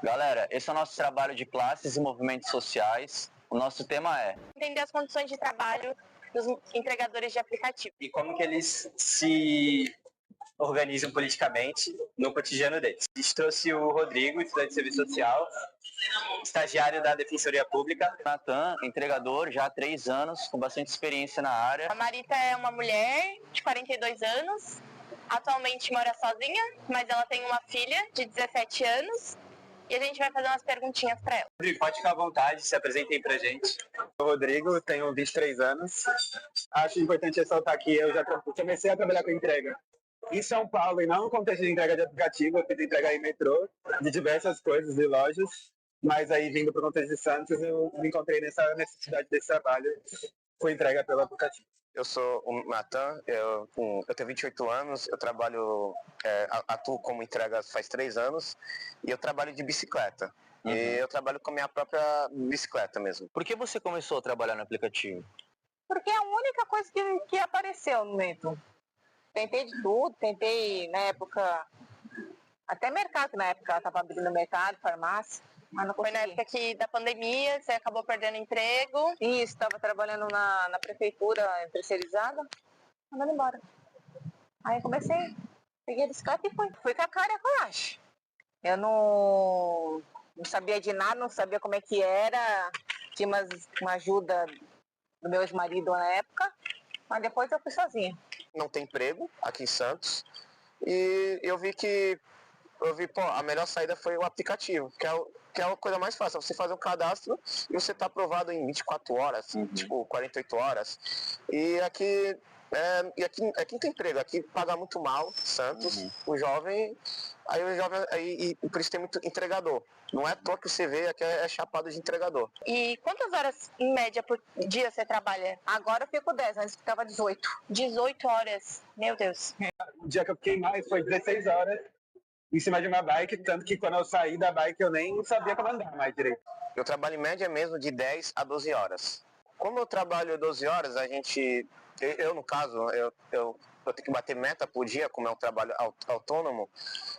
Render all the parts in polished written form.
Galera, esse é o nosso trabalho de classes e movimentos sociais. O nosso tema é entender as condições de trabalho dos entregadores de aplicativo. E como que eles se organizam politicamente no cotidiano deles. A gente trouxe o Rodrigo, estudante de serviço social, estagiário da Defensoria Pública. Natan, entregador já há 3 anos, com bastante experiência na área. A Marita é uma mulher de 42 anos, atualmente mora sozinha, mas ela tem uma filha de 17 anos. E a gente vai fazer umas perguntinhas para ela. Rodrigo, pode ficar à vontade, se apresente aí pra gente. Eu sou o Rodrigo, tenho 23 anos. Acho importante ressaltar que eu já comecei a trabalhar com entrega em São Paulo, e não no contexto de entrega de aplicativo. Eu fiz entrega em metrô, de diversas coisas e lojas. Mas aí, vindo para o contexto de Santos, eu me encontrei nessa necessidade desse trabalho com entrega pelo aplicativo. Eu sou o Natan, eu tenho 28 anos, eu trabalho, atuo como entrega faz 3 anos e eu trabalho de bicicleta. Uhum. E eu trabalho com a minha própria bicicleta mesmo. Por que você começou a trabalhar no aplicativo? Porque é a única coisa que apareceu no momento. Tentei de tudo, tentei na época, até mercado, que na época ela estava abrindo mercado, farmácia. Mas não Foi consegui. na época da pandemia, você acabou perdendo emprego. Isso, estava trabalhando na prefeitura terceirizada, mandando embora. Aí eu comecei, peguei a bicicleta e fui. Fui com a cara e a coragem. Eu não sabia de nada, não sabia como é que era. Tinha uma ajuda do meu ex-marido na época, mas depois eu fui sozinha. Não tem emprego aqui em Santos e eu vi, pô, a melhor saída foi o aplicativo, que é a coisa mais fácil. Você fazer um cadastro e você tá aprovado em 24 horas, tipo 48 horas. E aqui não tem emprego, aqui paga muito mal, Santos, o jovem, e por isso tem muito entregador. Não é à toa que você vê, aqui é chapado de entregador. E quantas horas, em média, por dia você trabalha? Agora eu fico 10, antes ficava 18. 18 horas, meu Deus. O dia que eu fiquei mais foi 16 horas em cima de uma bike, tanto que quando eu saí da bike eu nem sabia como andar mais direito. Eu trabalho em média mesmo de 10 a 12 horas. Como eu trabalho 12 horas, eu no caso, eu tenho que bater meta por dia, como é um trabalho autônomo,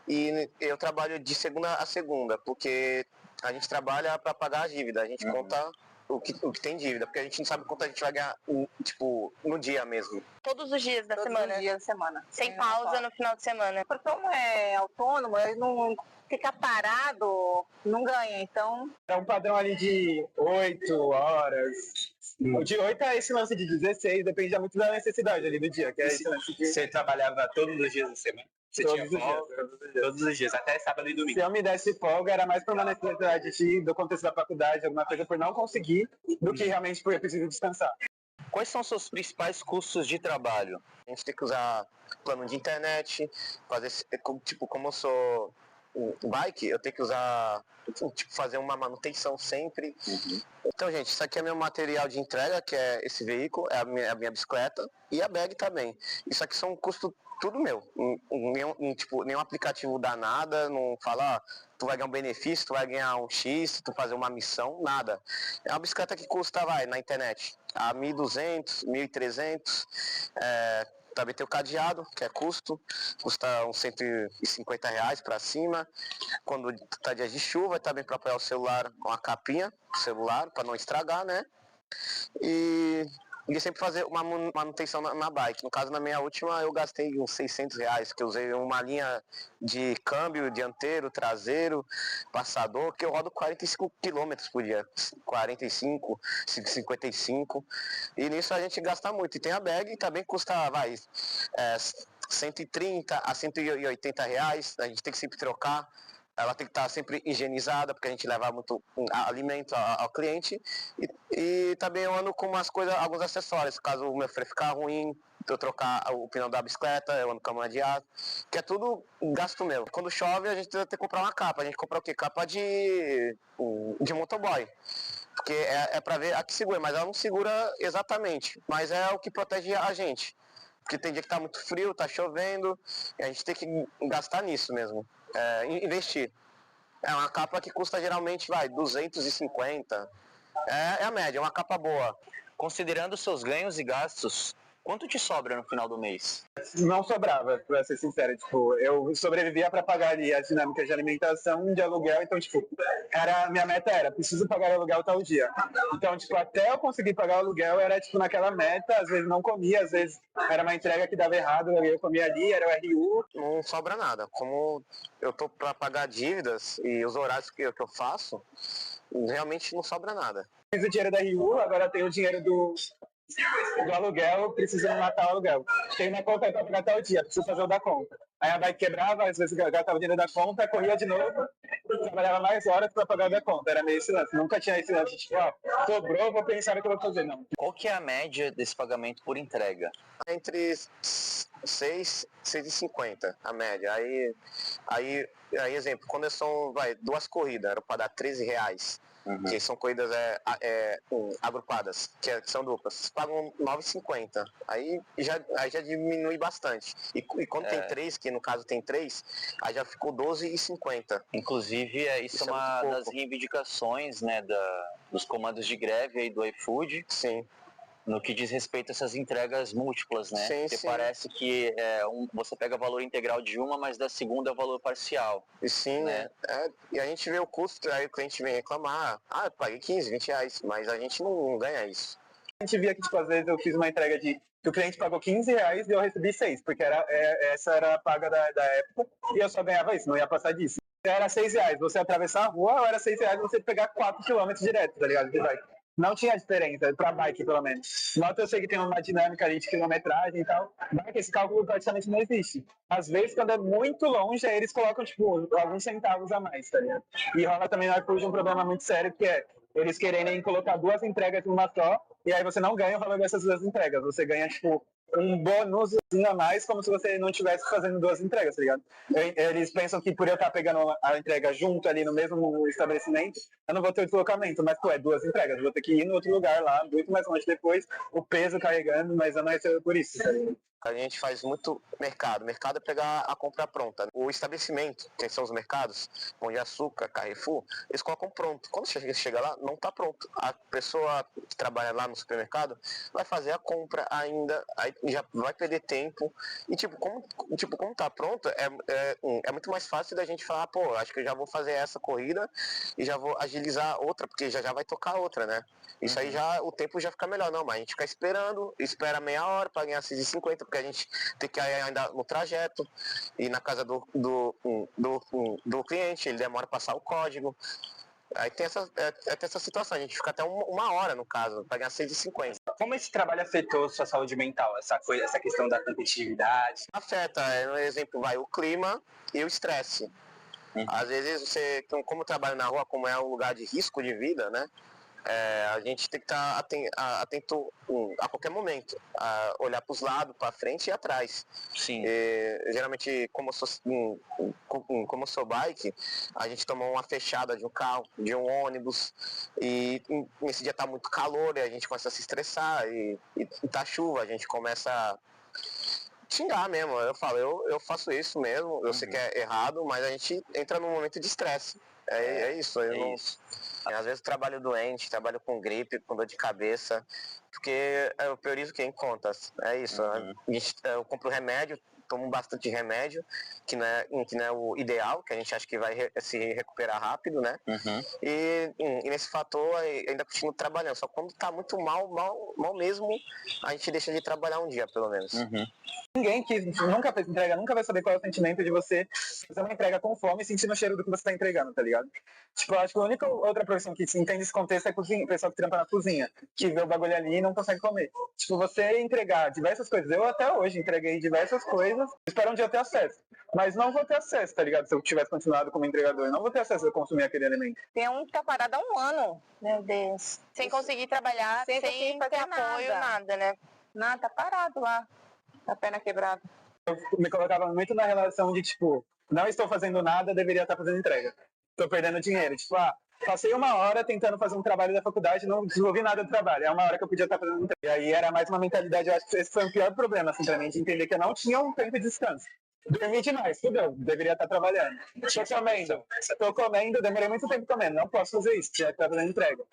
e eu trabalho de segunda a segunda, porque a gente trabalha para pagar a dívida, a gente conta o que tem dívida, porque a gente não sabe quanto a gente vai ganhar, tipo, no dia mesmo. Todos os dias da Todos semana? os dias da semana. Sem pausa no final de semana? Porque como é autônomo, ele não fica parado, não ganha, então... É um padrão ali de 8 horas. De 8 a esse lance de 16, depende muito da necessidade ali do dia. Que é esse lance de... Você trabalhava todos os dias da semana? Você Todos tinha os dias, folga? Todos os dias, até sábado e domingo. Se eu me desse folga, era mais por uma necessidade do contexto da faculdade, alguma coisa por não conseguir, do que realmente por eu preciso descansar. Quais são os seus principais custos de trabalho? A gente tem que usar plano de internet, tipo, como eu sou bike, eu tenho que usar, tipo, fazer uma manutenção sempre. Então, gente, isso aqui é meu material de entrega, que é esse veículo, é a minha bicicleta, e a bag também. Isso aqui são custos tudo meu. Nenhum aplicativo dá nada, não fala, tu vai ganhar um benefício, tu vai ganhar um X, tu fazer uma missão, nada. É uma bicicleta que custa, na internet, a 1.200, 1.300, também tem o cadeado, que é custa uns R$150 para cima. Quando tá dia de chuva, também para apoiar o celular com a capinha do celular, para não estragar, né? E sempre fazer uma manutenção na bike. No caso, na minha última, eu gastei uns R$600, que eu usei uma linha de câmbio dianteiro, traseiro, passador, que eu rodo 45 km por dia. 45, 55. E nisso a gente gasta muito. E tem a bag, também custa, R$130 a R$180. A gente tem que sempre trocar. Ela tem que estar sempre higienizada, porque a gente leva muito alimento ao cliente. E também eu ando com alguns acessórios, caso o meu freio ficar ruim, eu trocar o pneu da bicicleta, eu ando com a mão de ar, que é tudo gasto meu. Quando chove, a gente tem que comprar uma capa. A gente compra o quê? Capa de motoboy. Porque é pra ver a que segura, mas ela não segura exatamente. Mas é o que protege a gente. Porque tem dia que tá muito frio, tá chovendo, e a gente tem que gastar nisso mesmo, investir. É uma capa que custa geralmente, 250, é a média, é uma capa boa. Considerando seus ganhos e gastos, Quanto te sobra no final do mês? Não sobrava, pra ser sincero. Tipo, eu sobrevivia para pagar ali as dinâmicas de alimentação, de aluguel. Então, tipo, minha meta era, preciso pagar o aluguel tal dia. Então, tipo, até eu conseguir pagar o aluguel, era, tipo, naquela meta. Às vezes não comia, às vezes era uma entrega que dava errado, eu comia ali, era o RU. Não sobra nada. Como eu tô para pagar dívidas e os horários que eu faço, realmente não sobra nada. Fiz o dinheiro da RU, agora tenho o dinheiro do aluguel, preciso matar o aluguel. Tem uma conta para pagar tal dia, preciso fazer o da conta. Aí a bike quebrava, às vezes gastava o dinheiro da conta, corria de novo, trabalhava mais horas para pagar o da conta. Era meio esse lance. Nunca tinha esse lance, tipo, sobrou, vou pensar no que eu vou fazer, não. Qual que é a média desse pagamento por entrega? Entre 6,50 a média. Aí, exemplo, quando são 2 corridas, era para dar R$13. Que são corridas agrupadas, que são duplas, pagam R$9,50. Aí já diminui bastante. E quando tem 3, que no caso tem 3, aí já ficou R$12,50. Inclusive, isso é uma das reivindicações, né, dos comandos de greve aí do iFood. Sim. No que diz respeito a essas entregas múltiplas, né? Sim, Porque sim. Parece que você pega valor integral de uma, mas da segunda é valor parcial. E sim, né? E a gente vê o custo, aí o cliente vem reclamar, eu paguei R$15, R$20, mas a gente não ganha isso. A gente via que, tipo, às vezes eu fiz uma entrega que o cliente pagou R$15 e eu recebi 6, porque essa era a paga da época, e eu só ganhava isso, não ia passar disso. Era R$6 você atravessar a rua, ou era R$6 você pegar 4 km direto, tá ligado? Não tinha diferença, pra bike pelo menos. Moto eu sei que tem uma dinâmica ali de quilometragem e tal. Bike, esse cálculo praticamente não existe. Às vezes, quando é muito longe, aí eles colocam, tipo, alguns centavos a mais, tá ligado? E rola também no iFood um problema muito sério, que é eles quererem colocar 2 entregas em uma só, e aí você não ganha o valor dessas 2 entregas. Você ganha, tipo, um bônusinho a mais, como se você não estivesse fazendo 2 entregas, tá ligado? Eles pensam que por eu estar pegando a entrega junto ali no mesmo estabelecimento, eu não vou ter o deslocamento, mas, pô, é 2 entregas. Eu vou ter que ir no outro lugar lá, muito mais longe depois, o peso carregando, mas eu não recebo por isso, tá ligado? A gente faz muito mercado. Mercado é pegar a compra pronta. O estabelecimento, que são os mercados, Pão de Açúcar, Carrefour, eles colocam pronto. Quando você chega lá, não está pronto. A pessoa que trabalha lá no supermercado vai fazer a compra ainda, aí já vai perder tempo. E como está pronto, é muito mais fácil da gente falar, pô, acho que eu já vou fazer essa corrida e já vou agilizar outra, porque já vai tocar outra, né? Isso aí o tempo já fica melhor, não, mas a gente fica esperando, espera meia hora para ganhar 6,50, porque a gente tem que ir ainda no trajeto, ir na casa do cliente, ele demora a passar o código. Aí tem essa situação, a gente fica até uma hora no caso, para ganhar 6,50. Como esse trabalho afetou sua saúde mental, essa questão da competitividade? Afeta, por exemplo, o clima e o estresse. Às vezes você, como trabalha na rua, como é um lugar de risco de vida, né? A gente tem que estar atento a qualquer momento, a olhar para os lados, para frente e atrás. Sim. Geralmente, como eu sou bike, a gente toma uma fechada de um carro, de um ônibus, e nesse dia tá muito calor e a gente começa a se estressar, e tá chuva, a gente começa a xingar mesmo. Eu falo, eu faço isso mesmo, eu sei que é errado, mas a gente entra num momento de estresse. É isso. Isso. Às vezes eu trabalho doente, trabalho com gripe, com dor de cabeça, porque eu priorizo quem conta. É isso. Eu compro remédio, tomo bastante remédio, que não é o ideal, que a gente acha que vai se recuperar rápido, né? E nesse fator ainda continuo trabalhando. Só quando tá muito mal mesmo, a gente deixa de trabalhar um dia, pelo menos. Ninguém que nunca fez entrega, nunca vai saber qual é o sentimento de você fazer uma entrega com fome e sentindo o cheiro do que você está entregando, tá ligado? Tipo, eu acho que a única outra profissão que entende esse contexto é a cozinha, o pessoal que trampa na cozinha, que vê o bagulho ali e não consegue comer. Tipo, você entregar diversas coisas, eu até hoje entreguei diversas coisas, espero um dia ter acesso. Mas não vou ter acesso, tá ligado? Se eu tivesse continuado como entregador, eu não vou ter acesso a consumir aquele alimento. Tem um que tá parado há 1 ano. Meu Deus. Sem conseguir trabalhar, sem conseguir ter fazer apoio, nada, né? Nada, tá parado lá. A perna quebrada. Eu me colocava muito na relação de, tipo, não estou fazendo nada, deveria estar fazendo entrega. Estou perdendo dinheiro. Tipo, passei 1 hora tentando fazer um trabalho da faculdade, não desenvolvi nada do trabalho. É 1 hora que eu podia estar fazendo entrega. E aí era mais uma mentalidade, eu acho que esse foi o pior problema, assim, pra mim, de entender que eu não tinha um tempo de descanso. Dormi demais, fudeu, deveria estar trabalhando. Tô comendo, demorei muito tempo comendo, não posso fazer isso, tinha que estar fazendo entrega.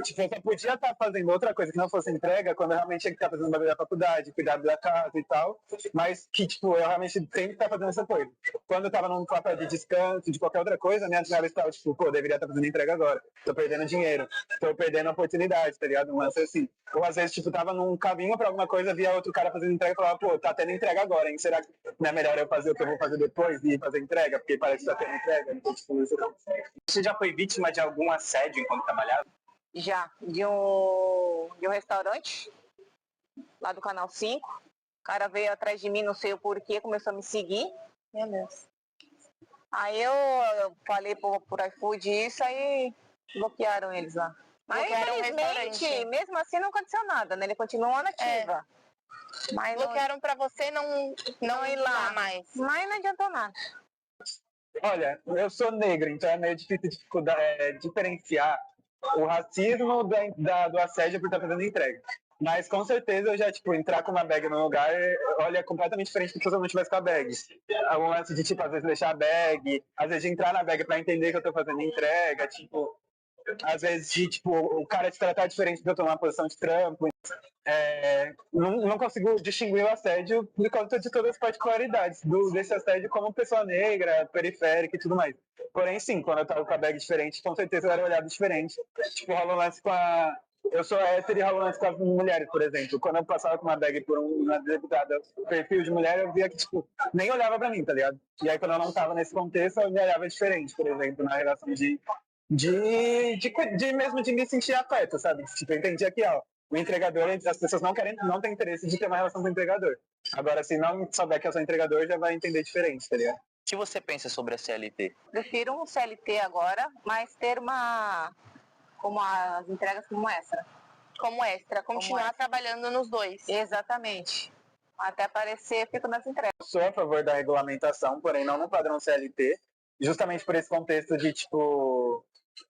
Tipo, eu só podia estar fazendo outra coisa que não fosse entrega quando eu realmente tinha que estar fazendo bagulho da faculdade, cuidar da casa e tal. Mas que, tipo, eu realmente tenho que estar fazendo essa coisa. Quando eu tava num papel de descanso, de qualquer outra coisa, minha cabeça estava, tipo, pô, deveria estar fazendo entrega agora. Tô perdendo dinheiro, tô perdendo a oportunidade, tá ligado? Um lance assim. Ou às vezes, tipo, tava num caminho pra alguma coisa, via outro cara fazendo entrega e falava, pô, tá tendo entrega agora, hein? Será que não é melhor eu fazer o que eu vou fazer depois e fazer entrega? Porque parece que tá tendo entrega. Então, tipo, isso não. Você já foi vítima de algum assédio enquanto trabalhava? Já, de um restaurante, lá do Canal 5. O cara veio atrás de mim, não sei o porquê, começou a me seguir. Meu Deus. Aí eu falei por iFood isso, aí bloquearam eles lá. Mas Bloquearam o infelizmente, restaurante. mesmo assim não aconteceu nada, né? Ele continuou na ativa. Mas Bloquearam pra você não ir lá mais. Mas não adiantou nada. Olha, eu sou negro, então é meio difícil diferenciar o racismo do assédio por estar fazendo entrega. Mas com certeza eu já, tipo, entrar com uma bag no lugar, olha, é completamente diferente do que se eu não tivesse com a bag. O lance de, tipo, às vezes deixar a bag, às vezes de entrar na bag pra entender que eu tô fazendo entrega, tipo, às vezes de, tipo, o cara te tratar diferente de eu tomar uma posição de trampo. Não consigo distinguir o assédio por conta de todas as particularidades desse assédio como pessoa negra, periférica e tudo mais. Porém, sim, quando eu tava com a bag diferente, com certeza eu era olhado diferente. Tipo, rola um lance com a... Eu sou hétero e rola um lance com as mulheres, por exemplo. Quando eu passava com uma bag por uma deputada perfil de mulher, eu via que, tipo, nem olhava pra mim, tá ligado? E aí, quando eu não tava nesse contexto, eu me olhava diferente, por exemplo, na relação de mesmo de me sentir afeto, sabe? Tipo, eu entendi aqui, ó, o entregador, as pessoas não têm interesse de ter uma relação com o entregador. Agora, se não souber que eu sou entregador, já vai entender diferente, tá ligado? O que você pensa sobre a CLT? Prefiro um CLT agora, mas ter como as entregas como extra. Como extra, continuar trabalhando nos dois. Exatamente. Até aparecer, fico nas entregas. Sou a favor da regulamentação, porém não no padrão CLT, justamente por esse contexto de, tipo...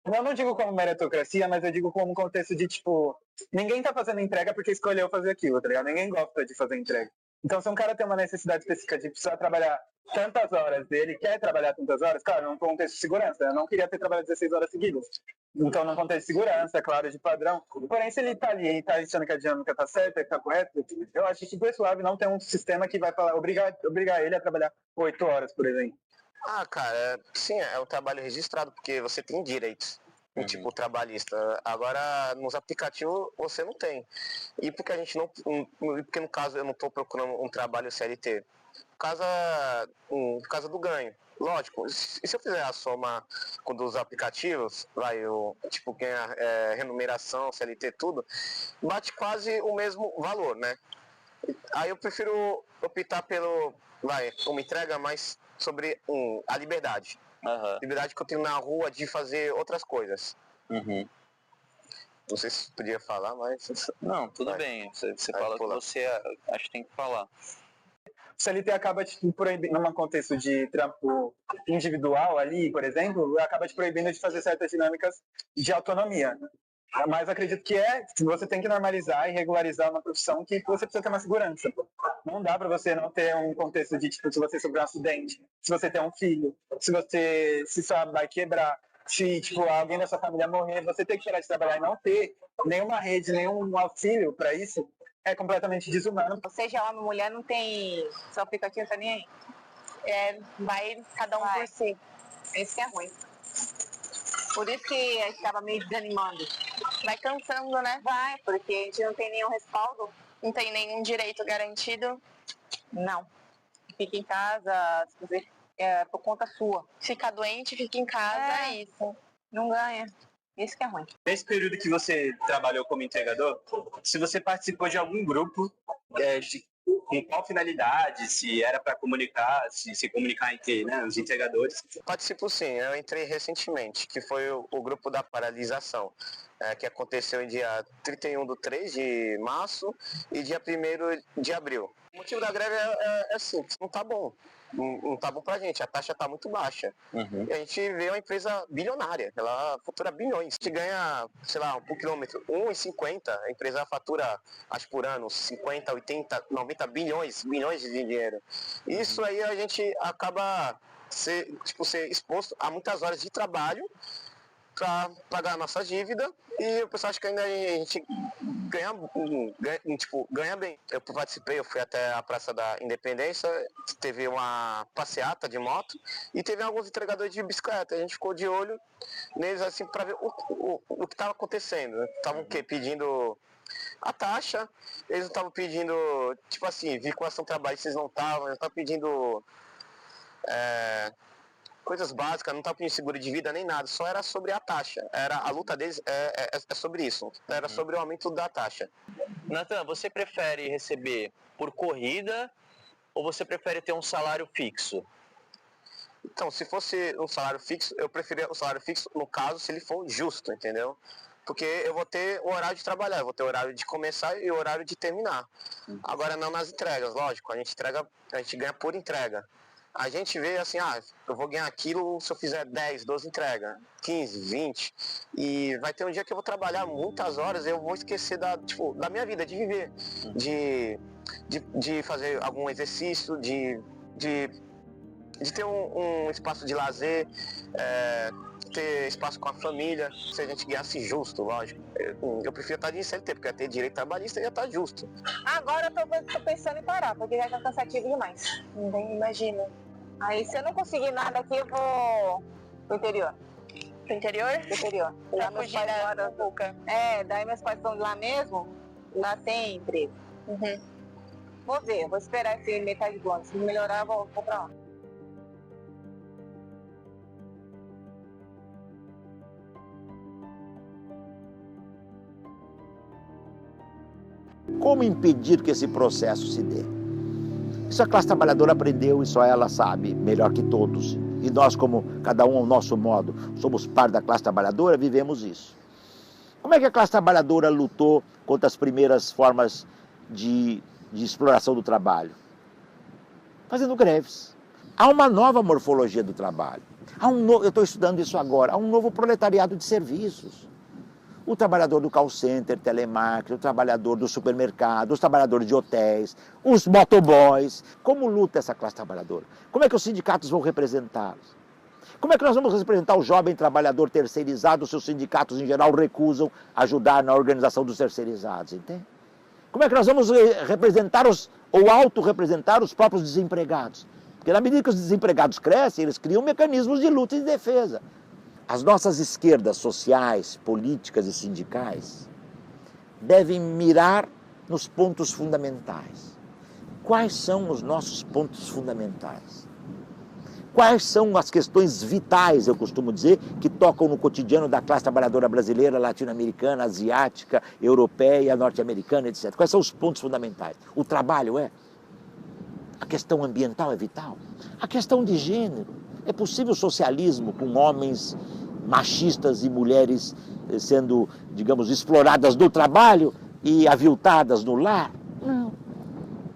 Eu não digo como meritocracia, mas eu digo como contexto de, tipo... Ninguém tá fazendo entrega porque escolheu fazer aquilo, tá ligado? Ninguém gosta de fazer entrega. Então, se um cara tem uma necessidade específica de precisar trabalhar tantas horas, ele quer trabalhar tantas horas, claro, num contexto de segurança. Eu não queria ter trabalhado 16 horas seguidas. Então, num contexto de segurança, claro, de padrão. Porém, se ele tá ali e tá achando que a dinâmica tá certa, que tá correta, eu acho super suave não ter um sistema que vai falar, obrigar ele a trabalhar 8 horas, por exemplo. Ah, cara, sim, é um trabalho registrado, porque você tem direitos. Tipo trabalhista. Agora, nos aplicativos você não tem. E porque a gente não. Porque no caso eu não estou procurando um trabalho CLT. Por causa do ganho. Lógico, e se eu fizer a soma dos aplicativos, tipo, ganhar remuneração, CLT, tudo, bate quase o mesmo valor, né? Aí eu prefiro optar uma entrega mais sobre a liberdade. Uhum. Liberdade que eu tenho na rua de fazer outras coisas. Uhum. Não sei se podia falar, mas... Não, tudo bem. Você fala o que você acha que tem que falar. O CLT acaba, tipo, proibindo, num contexto de trampo individual ali, por exemplo, acaba te proibindo de fazer certas dinâmicas de autonomia. Mas acredito que você tem que normalizar e regularizar uma profissão que você precisa ter uma segurança. Não dá para você não ter um contexto de, tipo, se você sofrer um acidente, se você tem um filho, se sua vai quebrar, se, tipo, alguém da sua família morrer, você ter que parar de trabalhar e não ter nenhuma rede, nenhum auxílio para isso, é completamente desumano. Seja homem ou mulher, não tem seu aplicativo, tá nem aí. Vai cada um por si. Esse que é ruim. Por isso que a gente tava meio desanimando. Vai cansando, né? Vai, porque a gente não tem nenhum respaldo. Não tem nenhum direito garantido. Não. Fica em casa, por conta sua. Fica doente, fica em casa, é isso. Não ganha. Isso que é ruim. Nesse período que você trabalhou como entregador, se você participou de algum grupo, com qual finalidade, se era para comunicar, se comunicar entre, né, os entregadores? Participo sim, eu entrei recentemente, que foi o grupo da paralisação, que aconteceu em dia 31/3 de março e dia 1º de abril. O motivo da greve é simples, não tá bom. Não tá bom pra gente, a taxa tá muito baixa. Uhum. E a gente vê uma empresa bilionária, ela fatura bilhões. A gente ganha, sei lá, por quilômetro, 1,50, a empresa fatura, acho por ano, 50, 80, 90 bilhões de dinheiro. Isso aí a gente acaba ser exposto a muitas horas de trabalho para pagar a nossa dívida, e o pessoal acha que ainda a gente ganha bem. Eu participei, eu fui até a Praça da Independência, teve uma passeata de moto e teve alguns entregadores de bicicleta. A gente ficou de olho neles assim para ver o que estava acontecendo. Estavam pedindo a taxa, eles não estavam pedindo, tipo assim, vinculação trabalhista, eles não estavam pedindo coisas básicas, não estavam pedindo seguro de vida nem nada, só era sobre a taxa. A luta deles é sobre isso, era sobre o aumento da taxa. Natan, você prefere receber por corrida ou você prefere ter um salário fixo? Então, se fosse um salário fixo, eu preferia o salário fixo, no caso, se ele for justo, entendeu? Porque eu vou ter o horário de trabalhar, eu vou ter o horário de começar e o horário de terminar. Agora, não nas entregas, lógico, a gente ganha por entrega. A gente vê assim, eu vou ganhar aquilo se eu fizer 10, 12 entregas, 15, 20, e vai ter um dia que eu vou trabalhar muitas horas e eu vou esquecer da minha vida, de viver, de fazer algum exercício, de ter um espaço de lazer, ter espaço com a família, se a gente ganhasse justo, lógico. Eu prefiro estar de CLT, porque ter direito trabalhista ia estar justo. Agora eu tô pensando em parar, porque já tá cansativo demais. Nem imagino. Aí se eu não conseguir nada aqui, eu vou pro interior. Pro interior? Pro interior. Pra Lá meus fugir pais da moram. Boca. Daí meus pais estão lá mesmo. Lá tem emprego. Vou ver, vou esperar esse metade do ano. Se melhorar, eu vou pra lá. Como impedir que esse processo se dê? Isso a classe trabalhadora aprendeu e só ela sabe, melhor que todos. E nós, como cada um ao nosso modo, somos parte da classe trabalhadora, vivemos isso. Como é que a classe trabalhadora lutou contra as primeiras formas de exploração do trabalho? Fazendo greves. Há uma nova morfologia do trabalho. Eu estou estudando isso agora. Há um novo proletariado de serviços. O trabalhador do call center, telemarketing, o trabalhador do supermercado, os trabalhadores de hotéis, os motoboys. Como luta essa classe trabalhadora? Como é que os sindicatos vão representá-los? Como é que nós vamos representar o jovem trabalhador terceirizado? Os seus sindicatos, em geral, recusam ajudar na organização dos terceirizados, entende? Como é que nós vamos representar ou autorrepresentar os próprios desempregados? Porque na medida que os desempregados crescem, eles criam mecanismos de luta e de defesa. As nossas esquerdas sociais, políticas e sindicais devem mirar nos pontos fundamentais. Quais são os nossos pontos fundamentais? Quais são as questões vitais, eu costumo dizer, que tocam no cotidiano da classe trabalhadora brasileira, latino-americana, asiática, europeia, norte-americana, etc. Quais são os pontos fundamentais? O trabalho é? A questão ambiental é vital? A questão de gênero? É possível socialismo com homens machistas e mulheres sendo, digamos, exploradas no trabalho e aviltadas no lar? Não.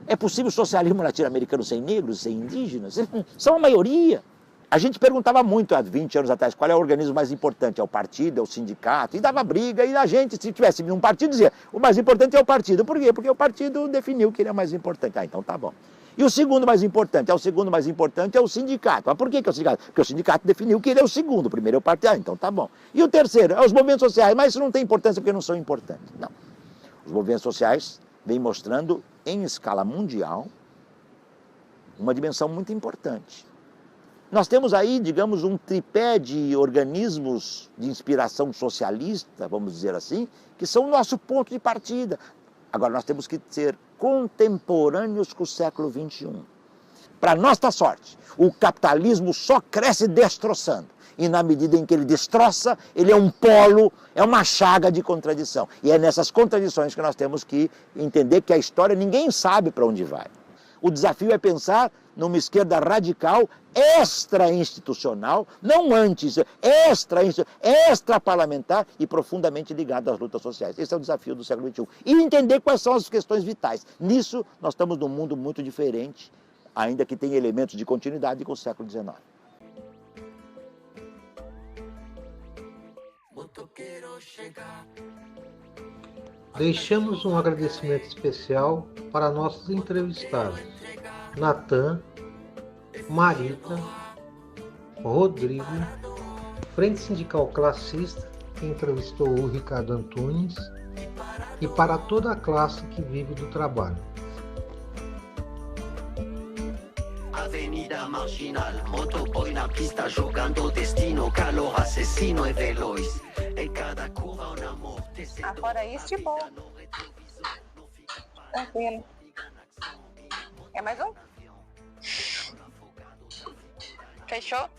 É possível socialismo latino-americano sem negros, sem indígenas? São a maioria. A gente perguntava muito há 20 anos atrás qual é o organismo mais importante, é o partido, é o sindicato, e dava briga, e a gente, se tivesse um partido, dizia, o mais importante é o partido. Por quê? Porque o partido definiu que ele é o mais importante. Então tá bom. E o segundo mais importante? O segundo mais importante é o sindicato. Mas por que é o sindicato? Porque o sindicato definiu que ele é o segundo, o primeiro é o partido. Então tá bom. E o terceiro? É os movimentos sociais. Mas isso não tem importância porque não são importantes. Não. Os movimentos sociais vêm mostrando, em escala mundial, uma dimensão muito importante. Nós temos aí, digamos, um tripé de organismos de inspiração socialista, vamos dizer assim, que são o nosso ponto de partida. Agora, nós temos que ser contemporâneos com o século XXI. Para nossa sorte, o capitalismo só cresce destroçando. E na medida em que ele destroça, ele é um polo, é uma chaga de contradição. E é nessas contradições que nós temos que entender que a história ninguém sabe para onde vai. O desafio é pensar numa esquerda radical, extra-institucional, não antes, extra-parlamentar e profundamente ligada às lutas sociais. Esse é o desafio do século XXI. E entender quais são as questões vitais. Nisso, nós estamos num mundo muito diferente, ainda que tenha elementos de continuidade com o século XIX. Deixamos um agradecimento especial para nossos entrevistados, Natan, Marita, Rodrigo Frente Sindical Classista, que entrevistou o Ricardo Antunes, e para toda a classe que vive do trabalho. Avenida marginal, motoboy na pista jogando destino, calor assassino e veloz. Em cada curva um amor. Fora isso, de boa. Tranquilo. É mais um? Fechou?